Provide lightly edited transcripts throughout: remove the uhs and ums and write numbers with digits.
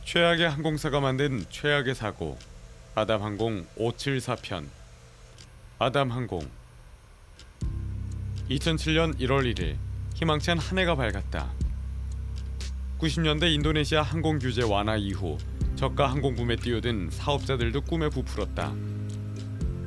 최악의 항공사가 만든 최악의 사고. 아담항공 574편. 아담항공. 2007년 1월 1일 희망찬 한 해가 밝았다. 90년대 인도네시아 항공 규제 완화 이후 저가 항공붐에 뛰어든 사업자들도 꿈에 부풀었다.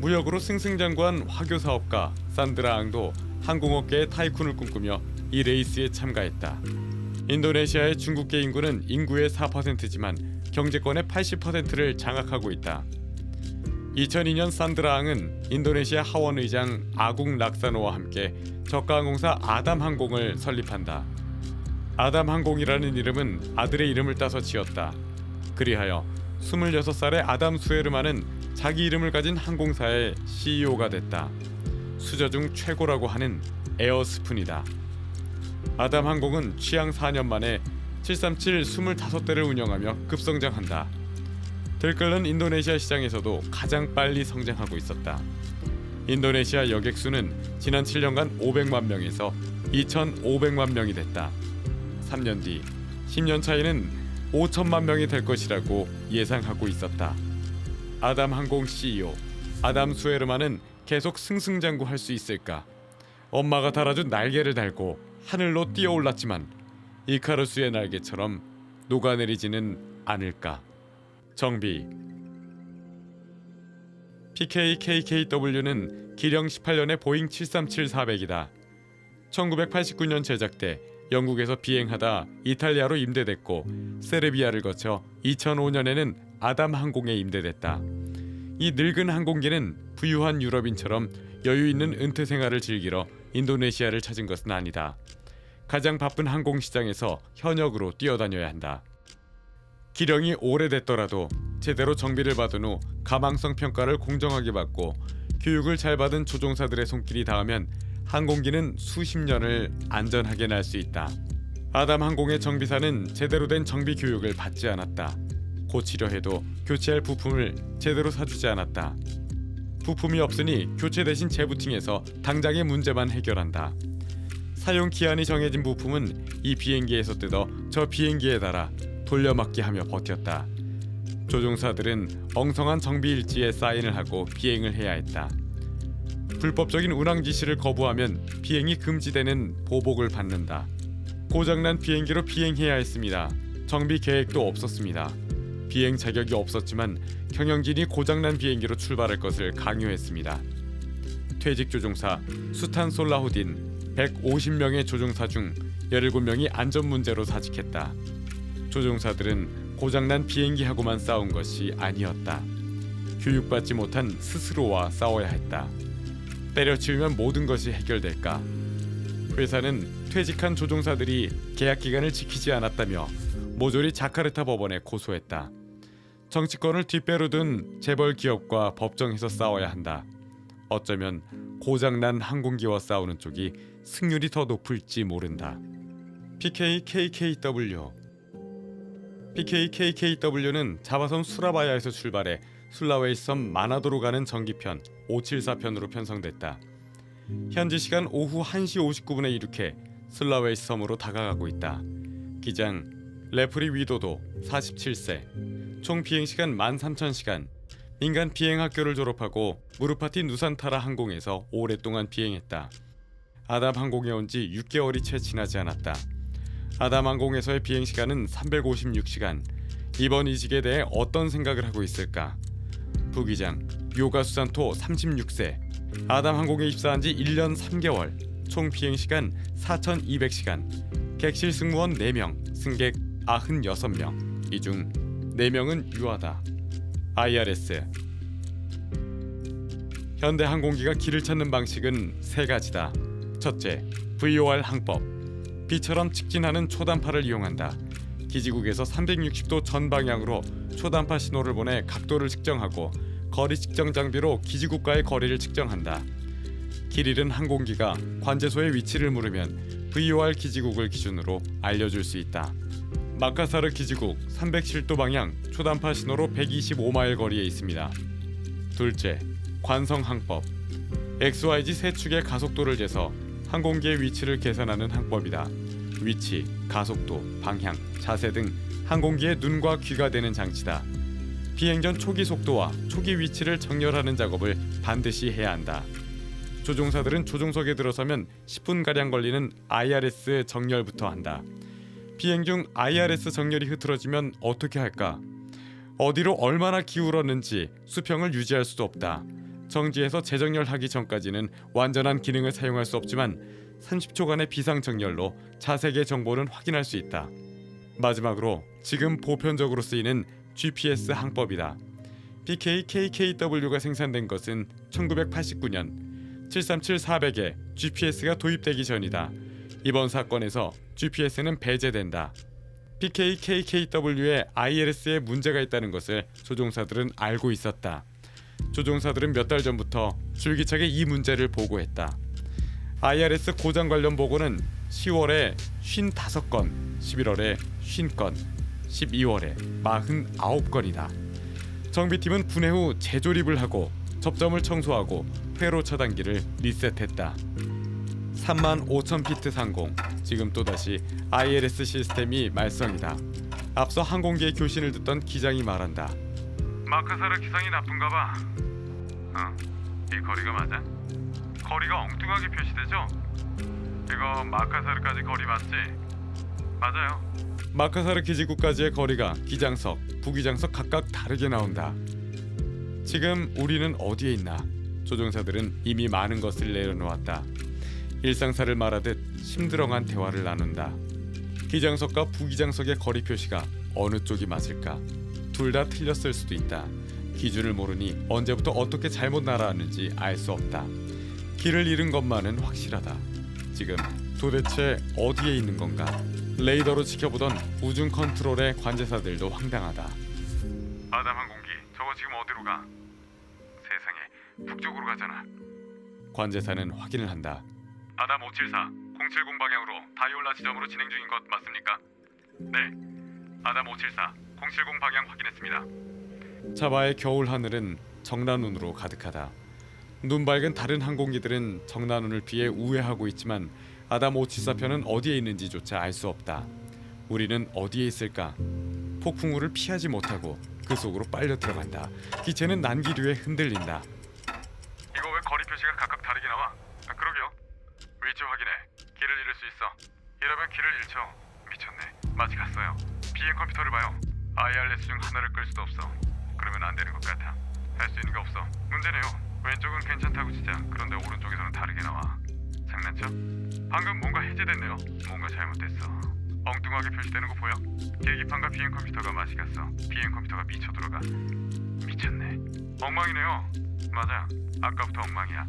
무역으로 승승장구한 화교 사업가 산드라 앙도 항공업계의 타이쿤을 꿈꾸며 이 레이스에 참가했다. 인도네시아의 중국계 인구는 인구의 4%지만 경제권의 80%를 장악하고 있다. 2002년 산드라 앙은 인도네시아 하원 의장 아궁 락사노와 함께 저가항공사 아담항공을 설립한다. 아담항공이라는 이름은 아들의 이름을 따서 지었다. 그리하여 26살의 아담 수에르만은 자기 이름을 가진 항공사의 CEO가 됐다. 수저 중 최고라고 하는 에어스푼이다. 아담항공은 취양 4년 만에 737 25대를 운영하며 급성장한다. 들끓는 인도네시아 시장에서도 가장 빨리 성장하고 있었다. 인도네시아 여객 수는 지난 7년간 500만 명에서 2,500만 명이 됐다. 3년 뒤 10년 차이는 5천만 명이 될 것이라고 예상하고 있었다. 아담항공 CEO 아담 수에르만은 계속 승승장구할 수 있을까? 엄마가 달아준 날개를 달고 하늘로 뛰어올랐지만 이카루스의 날개처럼 녹아내리지는 않을까? 정비. PKKKW는 기령 18년의 보잉 737-400이다. 1989년 제작돼 영국에서 비행하다 이탈리아로 임대됐고 세르비아를 거쳐 2005년에는 아담항공에 임대됐다. 이 늙은 항공기는 부유한 유럽인처럼 여유 있는 은퇴 생활을 즐기러 인도네시아를 찾은 것은 아니다. 가장 바쁜 항공시장에서 현역으로 뛰어다녀야 한다. 기령이 오래됐더라도 제대로 정비를 받은 후 가망성 평가를 공정하게 받고 교육을 잘 받은 조종사들의 손길이 닿으면 항공기는 수십 년을 안전하게 날 수 있다. 아담항공의 정비사는 제대로 된 정비 교육을 받지 않았다. 고치려 해도 교체할 부품을 제대로 사주지 않았다. 부품이 없으니 교체 대신 재부팅해서 당장의 문제만 해결한다. 사용 기한이 정해진 부품은 이 비행기에서 뜯어 저 비행기에 달아 돌려막기 하며 버텼다. 조종사들은 엉성한 정비 일지에 사인을 하고 비행을 해야 했다. 불법적인 운항 지시를 거부하면 비행이 금지되는 보복을 받는다. 고장난 비행기로 비행해야 했습니다. 정비 계획도 없었습니다. 비행 자격이 없었지만 경영진이 고장난 비행기로 출발할 것을 강요했습니다. 퇴직 조종사 수탄 솔라후딘 150명의 조종사 중 17명이 안전 문제로 사직했다. 조종사들은 고장난 비행기하고만 싸운 것이 아니었다. 교육받지 못한 스스로와 싸워야 했다. 때려치우면 모든 것이 해결될까? 회사는 퇴직한 조종사들이 계약 기간을 지키지 않았다며 모조리 자카르타 법원에 고소했다. 정치권을 뒷배로 둔 재벌 기업과 법정에서 싸워야 한다. 어쩌면 고장난 항공기와 싸우는 쪽이 승률이 더 높을지 모른다. PKKKW는 자바섬 수라바야에서 출발해 술라웨이시 섬 마나도로 가는 정기편 574편으로 편성됐다. 현지 시간 오후 1시 59분에 이륙해 술라웨이시 섬으로 다가가고 있다. 기장 레프리 위도도 47세. 총 비행시간 13,000시간. 민간 비행학교를 졸업하고 무르파티 누산타라 항공에서 오랫동안 비행했다. 아담항공에 온 지 6개월이 채 지나지 않았다. 아담항공에서의 비행시간은 356시간. 이번 이직에 대해 어떤 생각을 하고 있을까? 부기장 요가 수산토 36세. 아담항공에 입사한 지 1년 3개월. 총 비행시간 4,200시간. 객실 승무원 4명, 승객 96명. 이 중 4명은 유아다. IRS. 현대항공기가 길을 찾는 방식은 3가지다. 첫째, VOR 항법. 비처럼 직진하는 초단파를 이용한다. 기지국에서 360도 전방향으로 초단파 신호를 보내 각도를 측정하고 거리 측정 장비로 기지국과의 거리를 측정한다. 길 잃은 항공기가 관제소의 위치를 물으면 VOR 기지국을 기준으로 알려줄 수 있다. 마카사르 기지국 307도 방향 초단파 신호로 125마일 거리에 있습니다. 둘째, 관성 항법. XYZ 세 축의 가속도를 재서 항공기의 위치를 계산하는 항법이다. 위치, 가속도, 방향, 자세 등 항공기의 눈과 귀가 되는 장치다. 비행 전 초기 속도와 초기 위치를 정렬하는 작업을 반드시 해야 한다. 조종사들은 조종석에 들어서면 10분가량 걸리는 IRS 정렬부터 한다. 비행 중 IRS 정렬이 흐트러지면 어떻게 할까? 어디로 얼마나 기울었는지 수평을 유지할 수도 없다. 정지해서 재정렬하기 전까지는 완전한 기능을 사용할 수 없지만 30초간의 비상정렬로 차색의 정보는 확인할 수 있다. 마지막으로 지금 보편적으로 쓰이는 GPS 항법이다. PK-KKW가 생산된 것은 1989년 737-400에 GPS가 도입되기 전이다. 이번 사건에서 GPS는 배제된다. PK-KKW에 ILS에 문제가 있다는 것을 조종사들은 알고 있었다. 조종사들은 몇 달 전부터 줄기차게 이 문제를 보고했다. IRS 고장 관련 보고는 10월에 55건, 11월에 50건, 12월에 49건이다. 정비팀은 분해 후 재조립을 하고 접점을 청소하고 회로 차단기를 리셋했다. 35,000피트 상공, 지금 또다시 ILS 시스템이 말썽이다. 앞서 항공기의 교신을 듣던 기장이 말한다. 마카사르 기상이 나쁜가 봐. 이 거리가 맞아? 거리가 엉뚱하게 표시되죠? 이거 마카사르까지 거리 맞지? 맞아요. 마카사르 기지국까지의 거리가 기장석, 부기장석 각각 다르게 나온다. 지금 우리는 어디에 있나? 조종사들은 이미 많은 것을 내려놓았다. 일상사를 말하듯 심드렁한 대화를 나눈다. 기장석과 부기장석의 거리 표시가 어느 쪽이 맞을까? 둘 다 틀렸을 수도 있다. 기준을 모르니 언제부터 어떻게 잘못 날아왔는지 알 수 없다. 길을 잃은 것만은 확실하다. 지금 도대체 어디에 있는 건가? 레이더로 지켜보던 우중 컨트롤의 관제사들도 황당하다. 아담 항공기, 저거 지금 어디로 가? 세상에, 북쪽으로 가잖아. 관제사는 확인을 한다. 아담 574, 070 방향으로 다이올라 지점으로 진행 중인 것 맞습니까? 네, 아담 574, 070 방향 확인했습니다. 차바의 겨울 하늘은 정난운으로 가득하다. 눈 밝은 다른 항공기들은 정난운을 피해 우회하고 있지만 아담 574편은 어디에 있는지조차 알 수 없다. 우리는 어디에 있을까? 폭풍우를 피하지 못하고 그 속으로 빨려 들어간다. 기체는 난기류에 흔들린다. 이거 왜 거리 표시가 각각 다르게 나와? 그러게요. 위치 확인해. 길을 잃을 수 있어. 이러면 길을 잃죠. 미쳤네. 마치 갔어요. 비행 컴퓨터를 봐요. IRS 중 하나를 끌 수도 없어. 그러면 안 되는 것 같아. 할 수 있는 게 없어. 문제네요. 왼쪽은 괜찮다고 치자. 그런데 오른쪽에서는 다르게 나와. 장난쳐? 방금 뭔가 해제됐네요. 뭔가 잘못됐어. 엉뚱하게 표시되는 거 보여? 계기판과 비행 컴퓨터가 맛이 갔어. 비행 컴퓨터가 미쳐 들어가. 미쳤네. 엉망이네요. 맞아. 아까부터 엉망이야.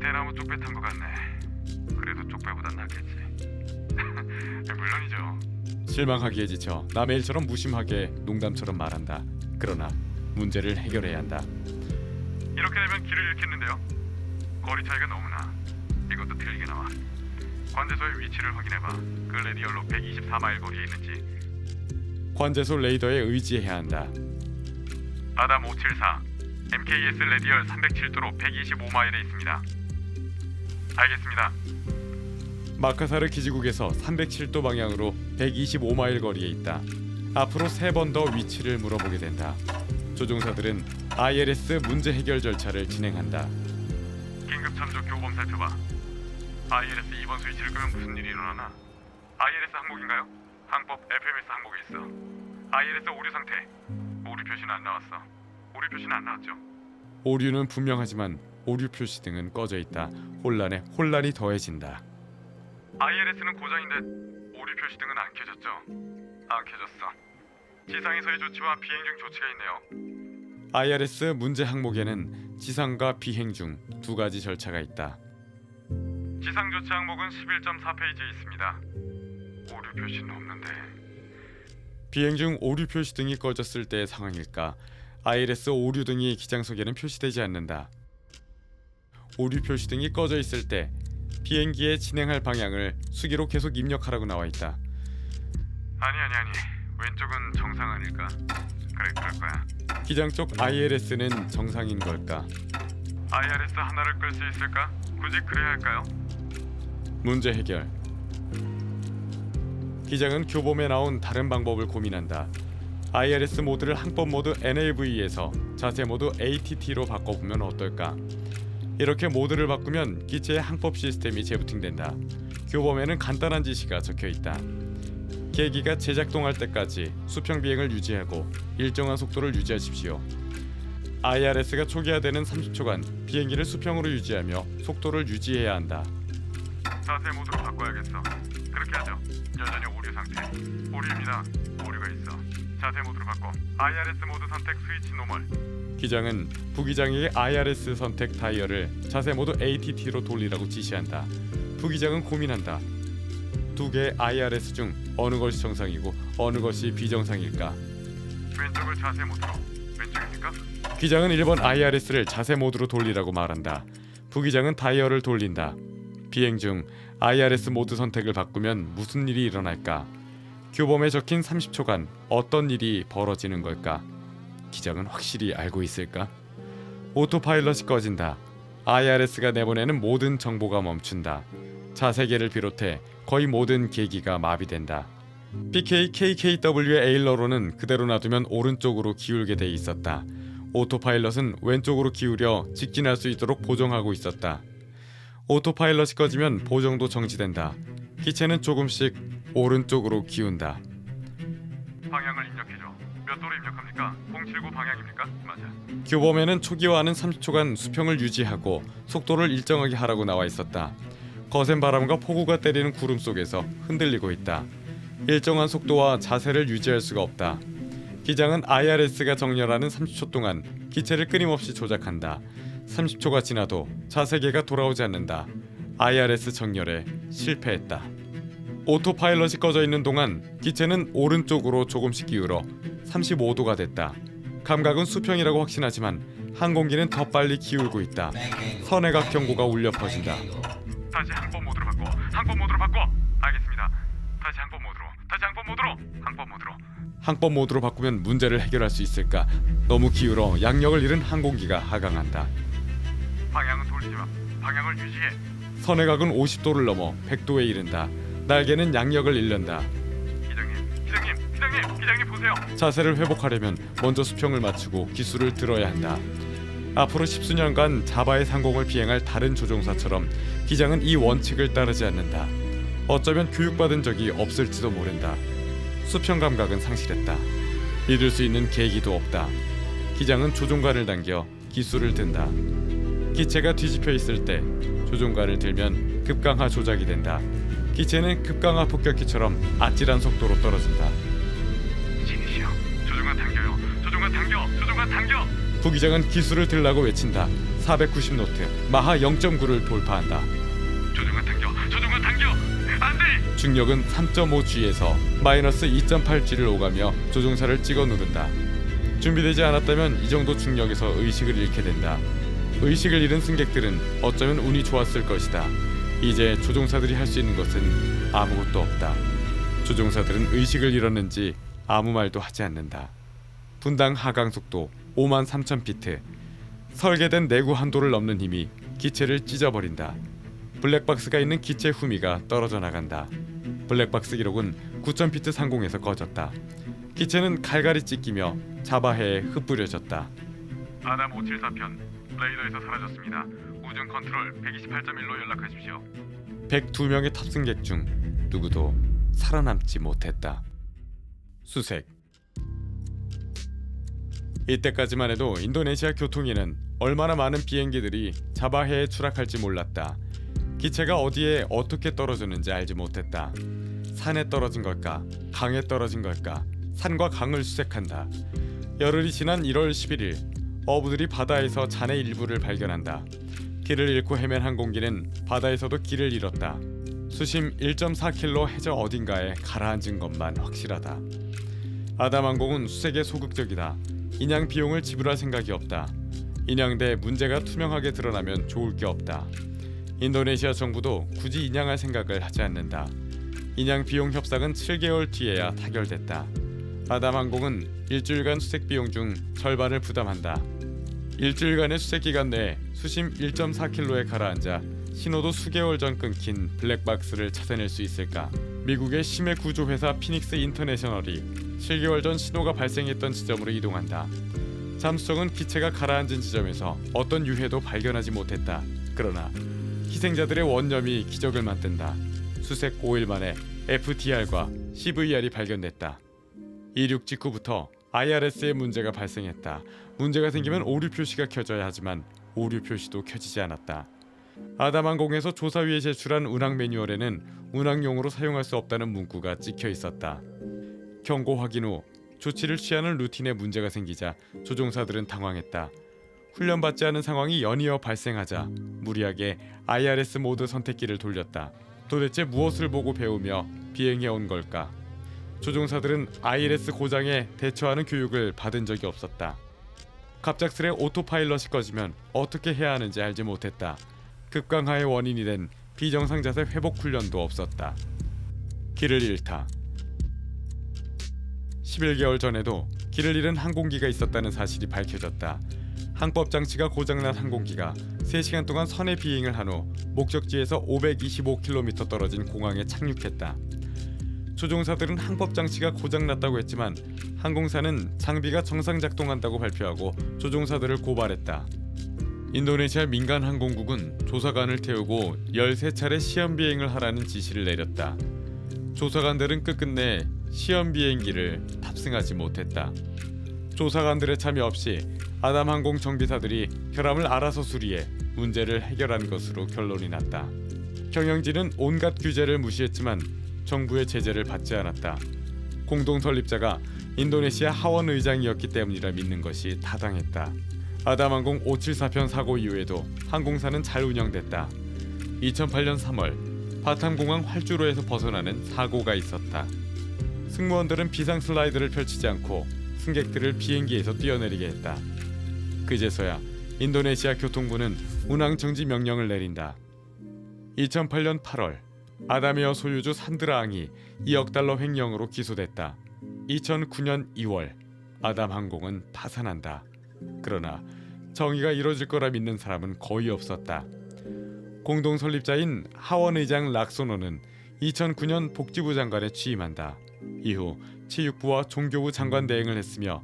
대나무 쪽배 탄 거 같네. 그래도 쪽배보단 낫겠지. 물론이죠. 실망하기에 지쳐 남의 일처럼 무심하게 농담처럼 말한다. 그러나 문제를 해결해야 한다. 이렇게 되면 길을 잃겠는데요. 거리 차이가 너무나. 이것도 틀리게 나와. 관제소의 위치를 확인해봐. 그 레디얼로 124마일 거리에 있는지. 관제소 레이더에 의지해야 한다. 아담 574, MKS 레디얼 307도로 125마일에 있습니다. 알겠습니다. 마카사르 기지국에서 307도 방향으로 125마일 거리에 있다. 앞으로 3번 더 위치를 물어보게 된다. 조종사들은 ILS 문제 해결 절차를 진행한다. 긴급 참조 교범 살펴봐. ILS 2번 스위치를 끄면 무슨 일이 일어나나? ILS 항목인가요? 항법 FMS 항목에 있어. ILS 오류 상태. 오류 표시는 안 나왔어. 오류 표시는 안 나왔죠. 오류는 분명하지만 오류 표시 등은 꺼져 있다. 혼란에 혼란이 더해진다. ILS는 고장인데 오류 표시 등은 안 켜졌죠? 안 켜졌어. 지상에서의 조치와 비행 중 조치가 있네요. IRS 문제 항목에는 지상과 비행 중 두 가지 절차가 있다. 지상 조치 항목은 11.4페이지에 있습니다. 오류 표시는 없는데. 비행 중 오류 표시 등이 꺼졌을 때의 상황일까? ILS 오류 등이 기장석에는 표시되지 않는다. 오류 표시 등이 꺼져 있을 때 비행기의 진행할 방향을 수기로 계속 입력하라고 나와 있다. 아니. 왼쪽은 정상 아닐까? 그래, 그럴 거야. 기장 쪽 ILS는 정상인 걸까? IRS 하나를 끌 수 있을까? 굳이 그래야 할까요? 문제 해결. 기장은 교범에 나온 다른 방법을 고민한다. IRS 모드를 항법 모드 NAV에서 자세 모드 ATT로 바꿔보면 어떨까? 이렇게 모드를 바꾸면 기체의 항법 시스템이 재부팅된다. 교범에는 간단한 지시가 적혀있다. 계기가 재작동할 때까지 수평 비행을 유지하고 일정한 속도를 유지하십시오. IRS가 초기화되는 30초간 비행기를 수평으로 유지하며 속도를 유지해야 한다. 자세 모드로 바꿔야겠어. 그렇게 하죠. 여전히 오류 상태. 오류입니다. 오류가 있어. 자세 모드로 바꿔. IRS 모드 선택 스위치 노멀. 기장은 부기장에게 IRS 선택 다이얼을 자세 모드 ATT로 돌리라고 지시한다. 부기장은 고민한다. 두 개의 IRS 중 어느 것이 정상이고 어느 것이 비정상일까? 왼쪽을 자세 모드로. 왼쪽입니까? 기장은 1번 IRS를 자세 모드로 돌리라고 말한다. 부기장은 다이얼을 돌린다. 비행 중 IRS 모드 선택을 바꾸면 무슨 일이 일어날까? 교범에 적힌 30초간 어떤 일이 벌어지는 걸까? 기장은 확실히 알고 있을까? 오토파일럿이 꺼진다. IRS가 내보내는 모든 정보가 멈춘다. 자세계를 비롯해 거의 모든 계기가 마비된다. PK KKW의 에일러론은 그대로 놔두면 오른쪽으로 기울게 돼 있었다. 오토파일럿은 왼쪽으로 기울여 직진할 수 있도록 보정하고 있었다. 오토파일럿이 꺼지면 보정도 정지된다. 기체는 조금씩 오른쪽으로 기운다. 방향을 입력해줘. 몇 도로 입력합니까? 079 방향입니까? 맞아. 교범에는 초기화하는 30초간 수평을 유지하고 속도를 일정하게 하라고 나와 있었다. 거센 바람과 폭우가 때리는 구름 속에서 흔들리고 있다. 일정한 속도와 자세를 유지할 수가 없다. 기장은 IRS가 정렬하는 30초 동안 기체를 끊임없이 조작한다. 30초가 지나도 자세계가 돌아오지 않는다. IRS 정렬에 실패했다. 오토파일럿이 꺼져 있는 동안 기체는 오른쪽으로 조금씩 기울어 35도가 됐다. 감각은 수평이라고 확신하지만 항공기는 더 빨리 기울고 있다. 선해각 경고가 울려 퍼진다. 다시 항법 모드로 바꿔. 항법 모드로 바꿔. 알겠습니다. 다시 항법 모드로. 다시 항법 모드로. 항법 모드로. 항법 모드로 바꾸면 문제를 해결할 수 있을까? 너무 기울어 양력을 잃은 항공기가 하강한다. 방향은 돌리지 마. 방향을 유지해. 선해각은 50도를 넘어 100도에 이른다. 날개는 양력을 잃는다. 기장님 보세요. 자세를 회복하려면 먼저 수평을 맞추고 기술을 들어야 한다. 앞으로 10수년간 자바의 상공을 비행할 다른 조종사처럼 기장은 이 원칙을 따르지 않는다. 어쩌면 교육받은 적이 없을지도 모른다. 수평 감각은 상실했다. 믿을 수 있는 계기도 없다. 기장은 조종관을 당겨 기술을 든다. 기체가 뒤집혀 있을 때 조종관을 들면 급강하 조작이 된다. 기체는 급강하 폭격기처럼 아찔한 속도로 떨어진다. 진이시여. 조종관 당겨요. 조종관 당겨. 부기장은 기술을 들라고 외친다. 490노트, 마하 0.9를 돌파한다. 조종관 당겨. 안돼. 중력은 3.5G에서 마이너스 2.8G를 오가며 조종사를 찍어 누른다. 준비되지 않았다면 이 정도 중력에서 의식을 잃게 된다. 의식을 잃은 승객들은 어쩌면 운이 좋았을 것이다. 이제 조종사들이 할 수 있는 것은 아무것도 없다. 조종사들은 의식을 잃었는지 아무 말도 하지 않는다. 분당 하강 속도 53,000피트. 설계된 내구 한도를 넘는 힘이 기체를 찢어버린다. 블랙박스가 있는 기체 후미가 떨어져 나간다. 블랙박스 기록은 9,000피트 상공에서 꺼졌다. 기체는 갈갈이 찢기며 자바해에 흩뿌려졌다. 아담 574편 레이더에서 사라졌습니다. 우중 컨트롤 128.1로 연락하십시오. 102명의 탑승객 중 누구도 살아남지 못했다. 수색. 이때까지만 해도 인도네시아 교통위는 얼마나 많은 비행기들이 자바해에 추락할지 몰랐다. 기체가 어디에 어떻게 떨어졌는지 알지 못했다. 산에 떨어진 걸까? 강에 떨어진 걸까? 산과 강을 수색한다. 열흘이 지난 1월 11일 어부들이 바다에서 잔해 일부를 발견한다. 길을 잃고 헤맨 항공기는 바다에서도 길을 잃었다. 수심 1.4km 해저 어딘가에 가라앉은 것만 확실하다. 아담 항공은 수색에 소극적이다. 인양 비용을 지불할 생각이 없다. 인양돼 문제가 투명하게 드러나면 좋을 게 없다. 인도네시아 정부도 굳이 인양할 생각을 하지 않는다. 인양 비용 협상은 7개월 뒤에야 타결됐다. 아담 항공은 일주일간 수색 비용 중 절반을 부담한다. 일주일간의 수색 기간 내에 수심 1.4km에 가라앉아 신호도 수개월 전 끊긴 블랙박스를 찾아낼 수 있을까? 미국의 심해 구조 회사 피닉스 인터내셔널이 7개월 전 신호가 발생했던 지점으로 이동한다. 잠수정은 기체가 가라앉은 지점에서 어떤 유해도 발견하지 못했다. 그러나 희생자들의 원념이 기적을 만든다. 수색 5일 만에 FDR과 CVR이 발견됐다. 이륙 직후부터 IRS에 문제가 발생했다. 문제가 생기면 오류 표시가 켜져야 하지만 오류 표시도 켜지지 않았다. 아담항공에서 조사위에 제출한 운항 매뉴얼에는 운항용으로 사용할 수 없다는 문구가 찍혀 있었다. 경고 확인 후 조치를 취하는 루틴에 문제가 생기자 조종사들은 당황했다. 훈련받지 않은 상황이 연이어 발생하자 무리하게 IRS 모드 선택기를 돌렸다. 도대체 무엇을 보고 배우며 비행해온 걸까? 조종사들은 IRS 고장에 대처하는 교육을 받은 적이 없었다. 갑작스레 오토파일럿이 꺼지면 어떻게 해야 하는지 알지 못했다. 급강하의 원인이 된 비정상 자세 회복 훈련도 없었다. 길을 잃다. 11개월 전에도 길을 잃은 항공기가 있었다는 사실이 밝혀졌다. 항법 장치가 고장난 항공기가 3시간 동안 선의 비행을 한 후 목적지에서 525km 떨어진 공항에 착륙했다. 조종사들은 항법 장치가 고장났다고 했지만 항공사는 장비가 정상 작동한다고 발표하고 조종사들을 고발했다. 인도네시아 민간 항공국은 조사관을 태우고 13차례 시험 비행을 하라는 지시를 내렸다. 조사관들은 끝끝내 시험 비행기를 탑승하지 못했다. 조사관들의 참여 없이 아담항공 정비사들이 결함을 알아서 수리해 문제를 해결한 것으로 결론이 났다. 경영진은 온갖 규제를 무시했지만 정부의 제재를 받지 않았다. 공동 설립자가 인도네시아 하원 의장이었기 때문이라 믿는 것이 타당했다. 아담항공 574편 사고 이후에도 항공사는 잘 운영됐다. 2008년 3월 바탐공항 활주로에서 벗어나는 사고가 있었다. 승무원들은 비상 슬라이드를 펼치지 않고 승객들을 비행기에서 뛰어내리게 했다. 그제서야 인도네시아 교통부는 운항 정지 명령을 내린다. 2008년 8월 아담에어 소유주 산드라항이 2억 달러 횡령으로 기소됐다. 2009년 2월 아담항공은 파산한다. 그러나 정의가 이루어질 거라 믿는 사람은 거의 없었다. 공동 설립자인 하원 의장 락소노는 2009년 복지부 장관에 취임한다. 이후 체육부와 종교부 장관 대행을 했으며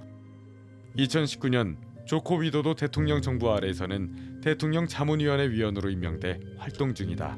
2019년 조코 위도도 대통령 정부 아래에서는 대통령 자문위원회 위원으로 임명돼 활동 중이다.